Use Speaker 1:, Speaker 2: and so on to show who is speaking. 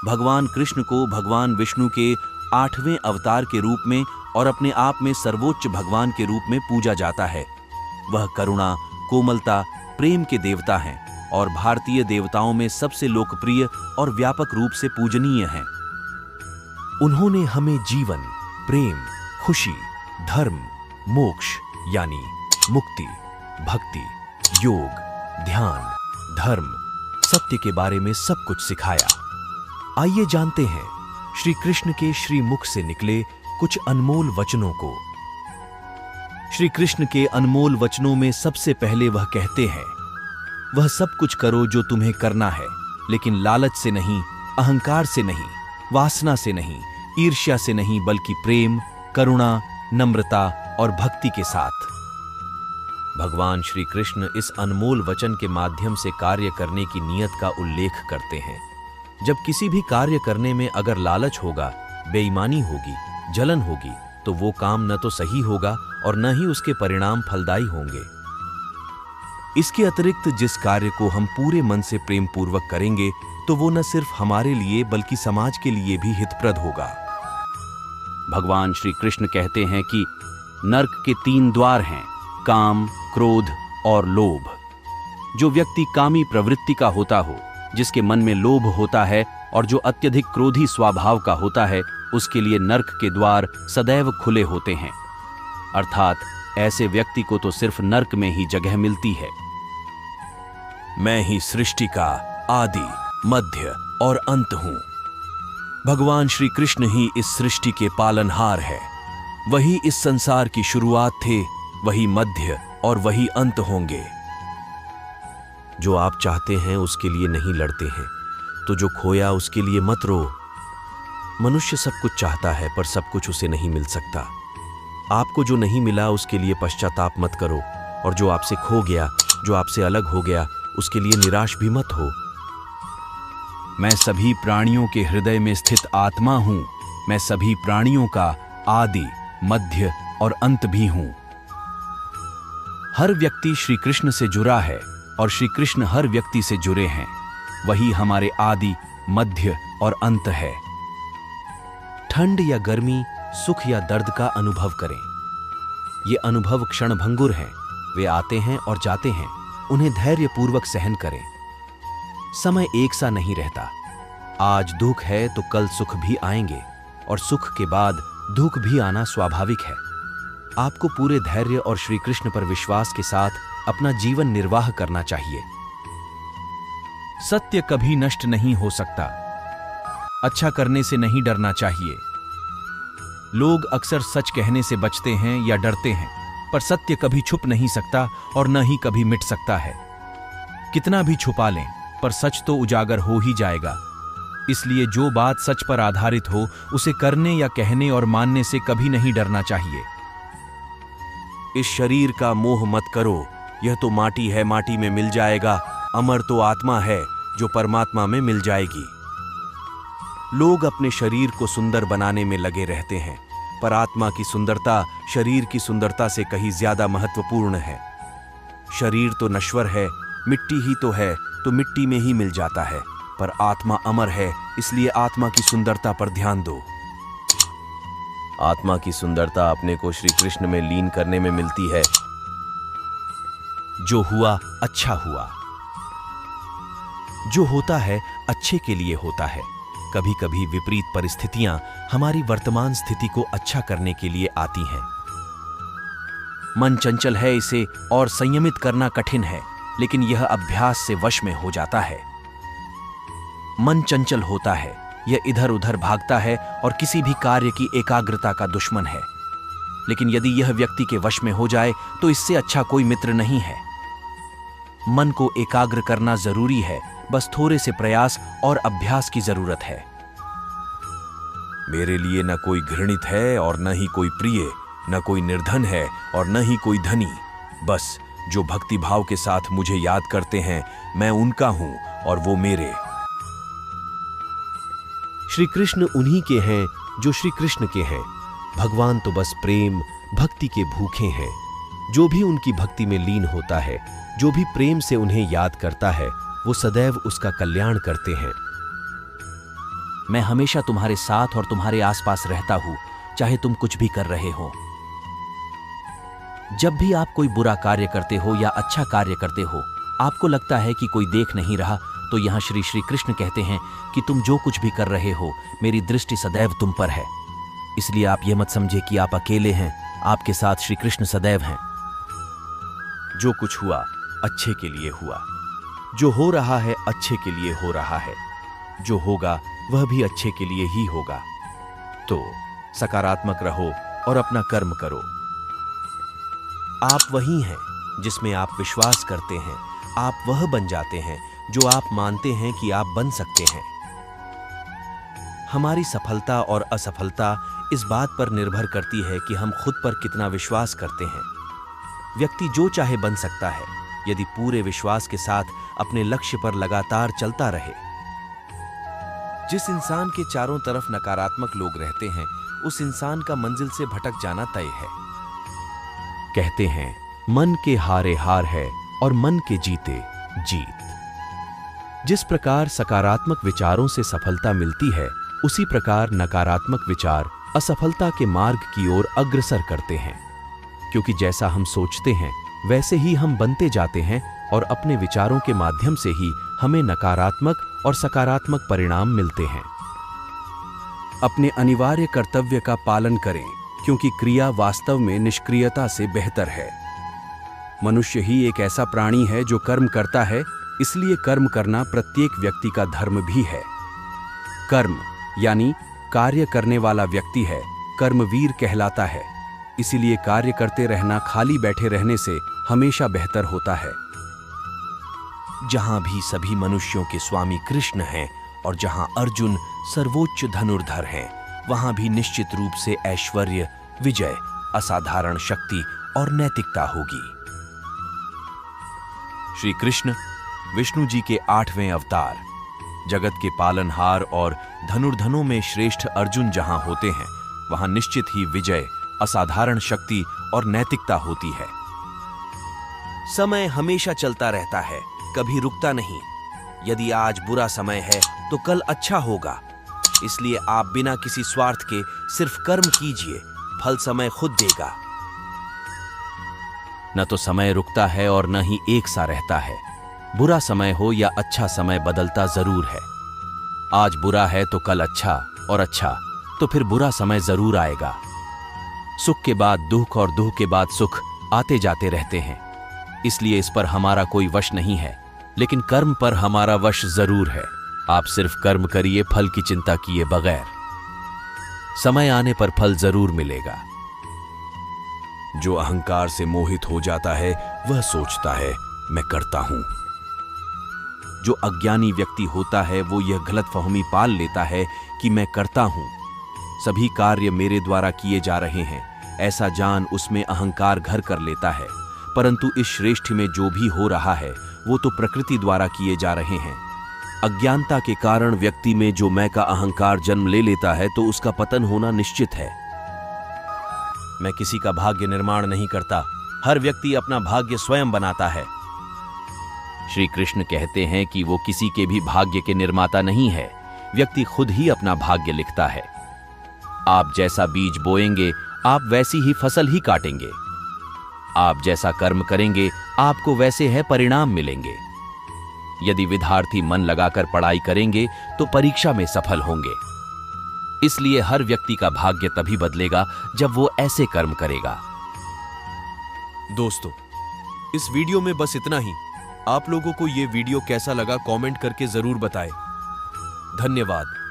Speaker 1: भगवान कृष्ण को भगवान विष्णु के 8वें अवतार के रूप में और अपने आप में सर्वोच्च भगवान के रूप में पूजा जाता है। वह करुणा, कोमलता, प्रेम के देवता हैं और भारतीय देवताओं में सबसे लोकप्रिय और व्यापक रूप से पूजनीय हैं।
Speaker 2: उन्होंने हमें जीवन, प्रेम, खुशी, धर्म, मोक्ष यानी मुक्ति, भक्ति, योग, ध्यान, धर्म, सत्य के बारे में सब कुछ सिखाया। आइए जानते हैं श्री कृष्ण के श्रीमुख से निकले कुछ अनमोल वचनों को। श्री कृष्ण के अनमोल वचनों में सबसे पहले वह कहते हैं, वह सब कुछ करो जो तुम्हें करना है, लेकिन लालच से नहीं, अहंकार से नहीं, वासना से नहीं, ईर्ष्या से नहीं, बल्कि प्रेम, करुणा, नम्रता और भक्ति के साथ। भगवान श्री कृष्ण इस अनमोल वचन के माध्यम से कार्य करने की नीयत का उल्लेख करते हैं। जब किसी भी कार्य करने में अगर लालच होगा, बेईमानी होगी, जलन होगी, तो वो काम न तो सही होगा और न ही उसके परिणाम फलदायी होंगे। इसके अतिरिक्त जिस कार्य को हम पूरे मन से प्रेम पूर्वक करेंगे, तो वो न सिर्फ हमारे लिए बल्कि समाज के लिए भी हितप्रद होगा।
Speaker 1: भगवान श्री कृष्ण कहते हैं कि नर्क के 3 द्वार हैं, काम, क्रोध और लोभ। जो व्यक्ति कामी प्रवृत्ति का होता हो, जिसके मन में लोभ होता है और जो अत्यधिक क्रोधी स्वभाव का होता है, उसके लिए नर्क के द्वार सदैव खुले होते हैं। अर्थात ऐसे व्यक्ति को तो सिर्फ नर्क में ही जगह मिलती है।
Speaker 2: मैं ही सृष्टि का आदि, मध्य और अंत हूं। भगवान श्री कृष्ण ही इस सृष्टि के पालनहार है। वही इस संसार की शुरुआत थे, वही मध्य और वही अंत होंगे। जो आप चाहते हैं उसके लिए नहीं लड़ते हैं, तो जो खोया उसके लिए मत रो। मनुष्य सब कुछ चाहता है पर सब कुछ उसे नहीं मिल सकता। आपको जो नहीं मिला उसके लिए पश्चाताप मत करो, और जो आपसे खो गया, जो आपसे अलग हो गया, उसके लिए निराश भी मत हो।
Speaker 1: मैं सभी प्राणियों के हृदय में स्थित आत्मा हूं। मैं सभी प्राणियों का आदि, मध्य और अंत भी हूं। हर व्यक्ति श्री कृष्ण से जुड़ा है और श्री कृष्ण हर व्यक्ति से जुड़े हैं। वही हमारे आदि, मध्य और अंत है।
Speaker 2: ठंड या गर्मी, सुख या दर्द का अनुभव करें। ये अनुभव क्षणभंगुर हैं, वे आते हैं और जाते हैं। उन्हें धैर्यपूर्वक सहन करें। समय एक सा नहीं रहता। आज दुख है तो कल सुख भी आएंगे, और सुख के बाद दुख भी आना स्वाभाविक है। आपको पूरे धैर्य और श्री कृष्ण पर विश्वास के साथ अपना जीवन निर्वाह करना चाहिए।
Speaker 1: सत्य कभी नष्ट नहीं हो सकता। अच्छा करने से नहीं डरना चाहिए। लोग अक्सर सच कहने से बचते हैं या डरते हैं, पर सत्य कभी छुप नहीं सकता और न ही कभी मिट सकता है। कितना भी छुपा लें, पर सच तो उजागर हो ही जाएगा। इसलिए जो बात सच पर आधारित हो, उसे करने या कहने और मानने से कभी नहीं डरना चाहिए।
Speaker 2: इस शरीर का मोह मत करो। यह तो माटी है, माटी में मिल जाएगा। अमर तो आत्मा है, जो परमात्मा में मिल जाएगी। लोग अपने शरीर को सुंदर बनाने में लगे रहते हैं, पर आत्मा की सुंदरता शरीर की सुंदरता से कहीं ज्यादा महत्वपूर्ण है। शरीर तो नश्वर है, मिट्टी ही तो मिट्टी में ही मिल जाता है, पर आत्मा अमर है, इसलिए आत्मा की सुंदरता पर ध्यान दो। आत्मा की सुंदरता अपने को श्री कृष्ण में लीन करने में मिलती है। जो हुआ अच्छा हुआ। जो होता है अच्छे के लिए होता है। कभी कभी विपरीत परिस्थितियां हमारी वर्तमान स्थिति को अच्छा करने के लिए आती हैं। मन चंचल है, इसे और संयमित करना कठिन है, लेकिन यह अभ्यास से वश में हो जाता है। मन चंचल होता है, यह इधर उधर भागता है और किसी भी कार्य की एकाग्रता का दुश्मन है। लेकिन यदि यह व्यक्ति के वश में हो जाए तो इससे अच्छा कोई मित्र नहीं है। मन को एकाग्र करना जरूरी है, बस थोड़े से प्रयास और अभ्यास की जरूरत है। मेरे लिए न कोई घृणित है और न ही कोई प्रिय, न कोई निर्धन है और न ही कोई धनी। बस जो भक्ति भाव के साथ मुझे याद करते हैं, मैं उनका हूं और वो मेरे। श्री कृष्ण उन्हीं के हैं जो श्री कृष्ण के हैं। भगवान तो बस प्रेम, भक्ति के भूखे हैं। जो भी उनकी भक्ति में लीन होता है, जो भी प्रेम से उन्हें याद करता है, वो सदैव उसका कल्याण करते हैं।
Speaker 1: मैं हमेशा तुम्हारे साथ और तुम्हारे आसपास रहता हूं, चाहे तुम कुछ भी कर रहे हो। जब भी आप कोई बुरा कार्य करते हो या अच्छा कार्य करते हो, आपको लगता है कि कोई देख नहीं रहा, तो यहाँ श्री कृष्ण कहते हैं कि तुम जो कुछ भी कर रहे हो, मेरी दृष्टि सदैव तुम पर है। इसलिए आप ये मत समझे कि आप अकेले हैं, आपके साथ श्री कृष्ण सदैव हैं।
Speaker 2: जो कुछ हुआ अच्छे के लिए हुआ, जो हो रहा है अच्छे के लिए हो रहा है, जो होगा वह भी अच्छे के लिए ही होगा। तो सकारात्मक रहो और अपना कर्म करो। आप वही हैं जिसमें आप विश्वास करते हैं, आप वह बन जाते हैं जो आप मानते हैं कि आप बन सकते हैं। हमारी सफलता और असफलता इस बात पर निर्भर करती है कि हम खुद पर कितना विश्वास करते हैं। व्यक्ति जो चाहे बन सकता है, यदि पूरे विश्वास के साथ अपने लक्ष्य पर लगातार चलता रहे। जिस इंसान के चारों तरफ नकारात्मक लोग रहते हैं, उस इंसान का मंजिल से भटक जाना तय है। कहते हैं, मन के हारे हार है और मन के जीते जीत। जिस प्रकार सकारात्मक विचारों से सफलता मिलती है, उसी प्रकार नकारात्मक विचार असफलता के मार्ग की ओर अग्रसर करते हैं। क्योंकि जैसा हम सोचते हैं, वैसे ही हम बनते जाते हैं और अपने विचारों के माध्यम से ही हमें नकारात्मक और सकारात्मक परिणाम मिलते हैं। अपने अनिवार्य कर्तव्य का पालन करें, क्योंकि क्रिया वास्तव में निष्क्रियता से बेहतर है। मनुष्य ही एक ऐसा प्राणी है जो कर्म करता है, इसलिए कर्म करना प्रत्येक व्यक्ति का धर्म भी है। कर्म यानी कार्य करने वाला व्यक्ति है, कर्मवीर कहलाता है। इसीलिए कार्य करते रहना खाली बैठे रहने से हमेशा बेहतर होता है। जहां भी सभी मनुष्यों के स्वामी कृष्ण हैं और जहां अर्जुन सर्वोच्च धनुर्धर हैं, वहां भी निश्चित रूप से ऐश्वर्य, विजय, असाधारण शक्ति और नैतिकता होगी। श्री कृष्ण विष्णु जी के 8वें अवतार, जगत के पालनहार और धनुर्धनों में श्रेष्ठ अर्जुन जहां होते हैं, वहां निश्चित ही विजय, असाधारण शक्ति और नैतिकता होती है। समय हमेशा चलता रहता है, कभी रुकता नहीं। यदि आज बुरा समय है तो कल अच्छा होगा। इसलिए आप बिना किसी स्वार्थ के सिर्फ कर्म कीजिए, फल समय खुद देगा। न तो समय रुकता है और न ही एक सा रहता है। बुरा समय हो या अच्छा समय बदलता जरूर है। आज बुरा है तो कल अच्छा, और अच्छा तो फिर बुरा समय जरूर आएगा। सुख के बाद दुख और दुख के बाद सुख आते जाते रहते हैं। इसलिए इस पर हमारा कोई वश नहीं है, लेकिन कर्म पर हमारा वश जरूर है। आप सिर्फ कर्म करिए, फल की चिंता किए बगैर। समय आने पर फल जरूर मिलेगा। जो अहंकार से मोहित हो जाता है, वह सोचता है मैं करता हूं। जो अज्ञानी व्यक्ति होता है, वो यह गलतफहमी पाल लेता है कि मैं करता हूं, सभी कार्य मेरे द्वारा किए जा रहे हैं, ऐसा जान उसमें अहंकार घर कर लेता है। परंतु इस श्रेष्ठ में जो भी हो रहा है, वो तो प्रकृति द्वारा किए जा रहे हैं। अज्ञानता के कारण व्यक्ति में जो मैं का अहंकार जन्म ले लेता है, तो उसका पतन होना निश्चित है। मैं किसी का भाग्य निर्माण नहीं करता, हर व्यक्ति अपना भाग्य स्वयं बनाता है। श्री कृष्ण कहते हैं कि वो किसी के भी भाग्य के निर्माता नहीं है, व्यक्ति खुद ही अपना भाग्य लिखता है। आप जैसा बीज बोएंगे, आप वैसी ही फसल ही काटेंगे। आप जैसा कर्म करेंगे, आपको वैसे है परिणाम मिलेंगे। यदि विद्यार्थी मन लगाकर पढ़ाई करेंगे, तो परीक्षा में सफल होंगे। इसलिए हर व्यक्ति का भाग्य तभी बदलेगा जब वो ऐसे कर्म करेगा। दोस्तों, इस वीडियो में बस इतना ही। आप लोगों को ये वीडियो कैसा लगा, कमेंट करके जरूर बताएं। धन्यवाद।